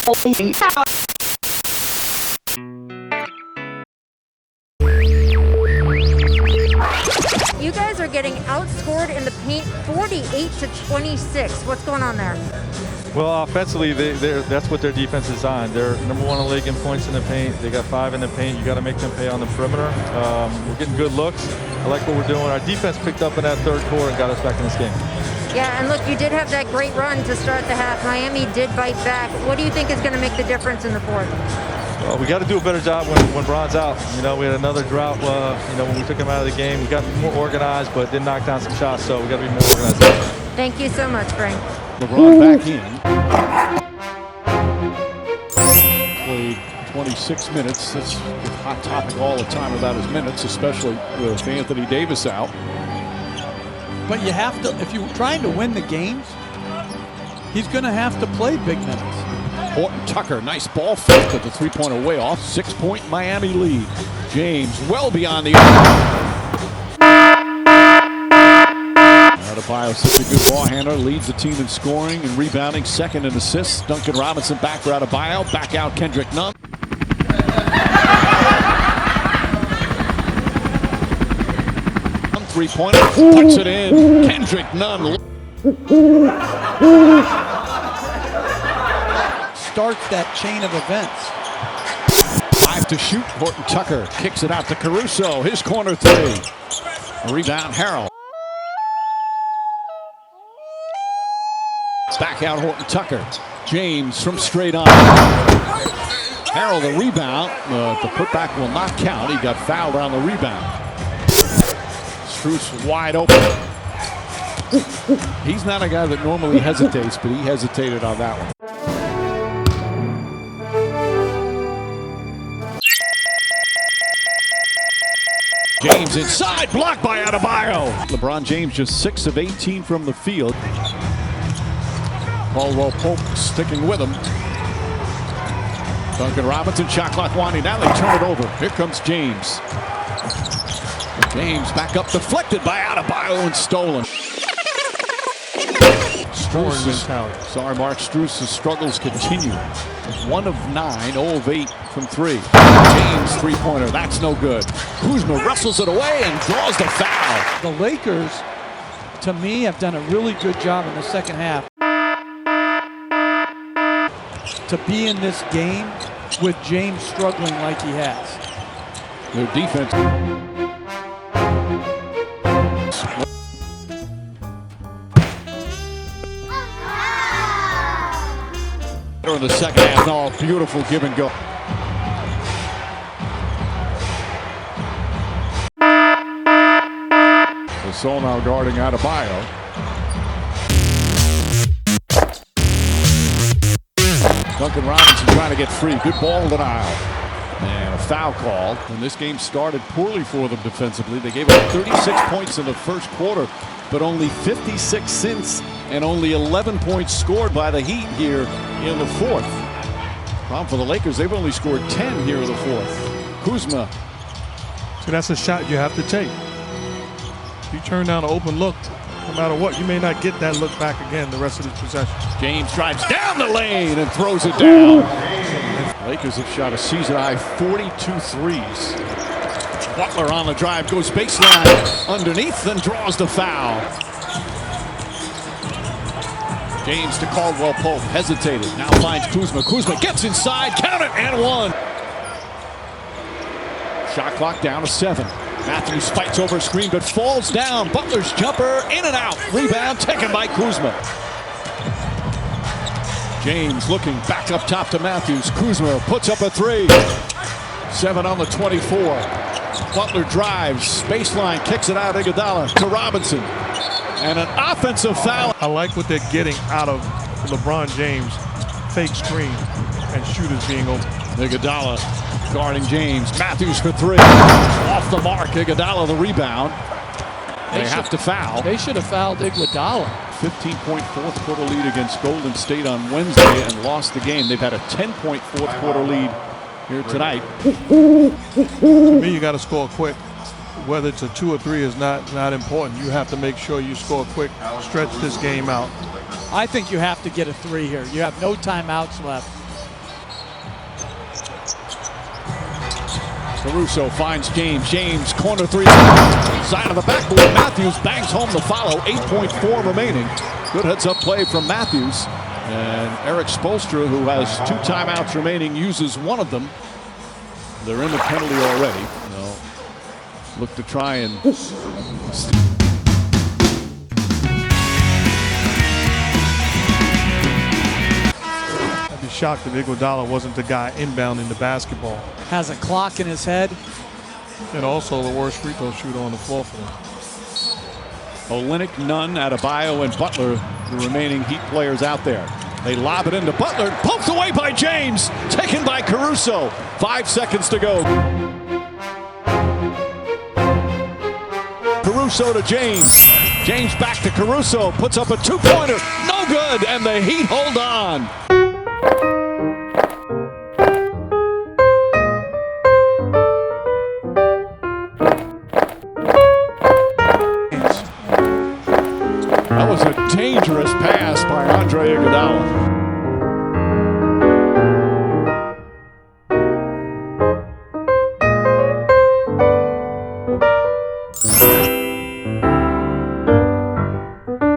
You guys are getting outscored in the paint 48-26. What's going on there? Well, offensively, that's what their defense is on. They're #1 in the league in points in the paint. They got 5 in the paint. You got to make them pay on the perimeter. We're getting good looks. I like what we're doing. Our defense picked up in that third quarter and got us back in this game. Yeah, and look, you did have that great run to start the half. Miami did bite back. What do you think is going to make the difference in the fourth? Well, we got to do a better job when Bron's out. You know, we had another drought. When we took him out of the game, we got more organized, but did knock down some shots. So we got to be more organized. Thank you so much, Frank. LeBron back in. Played 26 minutes. That's a hot topic all the time about his minutes, especially with Anthony Davis out. But you have to, if you're trying to win the games, he's going to have to play big minutes. Horton Tucker, nice ball fake, but the three-pointer way off. 6-point Miami lead. James well beyond the arc. Adebayo, such a good ball handler, leads the team in scoring and rebounding, second in assists. Duncan Robinson back for Adebayo, back out Kendrick Nunn. Three-pointer, puts it in. Kendrick Nunn. Starts that chain of events. 5 to shoot. Horton Tucker kicks it out to Caruso. His corner three. A rebound, Harrell. Back out Horton Tucker. James from straight on. Harrell the rebound. The putback will not count. He got fouled on the rebound. Strus wide open. He's not a guy that normally hesitates, but he hesitated on that one. James inside, blocked by Adebayo. LeBron James just 6 of 18 from the field. Caldwell Pope sticking with him. Duncan Robinson, shot clock winding down. They turn it over. Here comes James. James back up, deflected by Adebayo and stolen. Sorry, Mark Strus' struggles continue. 1 of 9, 0 of 8 from 3. James three-pointer, that's no good. Kuzma wrestles it away and draws the foul. The Lakers, to me, have done a really good job in the second half to be in this game with James struggling like he has. Their defense. In the second half, no, beautiful give and go. Gasol now guarding Adebayo. Duncan Robinson trying to get free. Good ball denial. And a foul called. And this game started poorly for them defensively. They gave up 36 points in the first quarter, but only 56 since, and only 11 points scored by the Heat here in the fourth. Problem for the Lakers, they've only scored 10 here in the fourth. Kuzma. So that's a shot you have to take. If you turn down an open look, no matter what, you may not get that look back again the rest of this possession. James drives down the lane and throws it down. Lakers have shot a season-high 42 threes. Butler on the drive, goes baseline underneath and draws the foul. James to Caldwell Pope, hesitated, now finds Kuzma. Kuzma gets inside, count it, and 1. Shot clock down to 7. Matthews fights over a screen but falls down. Butler's jumper in and out. Rebound taken by Kuzma. James looking back up top to Matthews. Kuzma puts up a 3. 7 on the 24. Butler drives, baseline, kicks it out. Iguodala to Robinson. And an offensive foul. I like what they're getting out of LeBron James. Fake screen and shooters being open. Iguodala guarding James. Matthews for 3. Off the mark. Iguodala the rebound. They have to foul. They should have fouled Iguodala. 15-point fourth quarter lead against Golden State on Wednesday and lost the game. They've had a 10-point fourth quarter lead here tonight. To me, you got to score quick. Whether it's a 2 or 3 is not important. You have to make sure you score quick, stretch this game out. I think you have to get a 3 here. You have no timeouts left. Caruso finds James. James, corner three. Side of the backboard. Matthews bangs home the follow. 8.4 remaining. Good heads-up play from Matthews. And Eric Spoelstra, who has 2 timeouts remaining, uses one of them. They're in the penalty already. They'll look to try and... I'd be shocked if Iguodala wasn't the guy inbounding the basketball. Has a clock in his head. And also the worst free throw shooter on the floor for them. Olynyk, Nunn, Adebayo, and Butler, the remaining Heat players out there. They lob it into Butler, pumped away by James, taken by Caruso. 5 seconds to go. Caruso to James. James back to Caruso, puts up a 2-pointer, no good, and the Heat hold on. That was a dangerous pass by Andre Iguodala.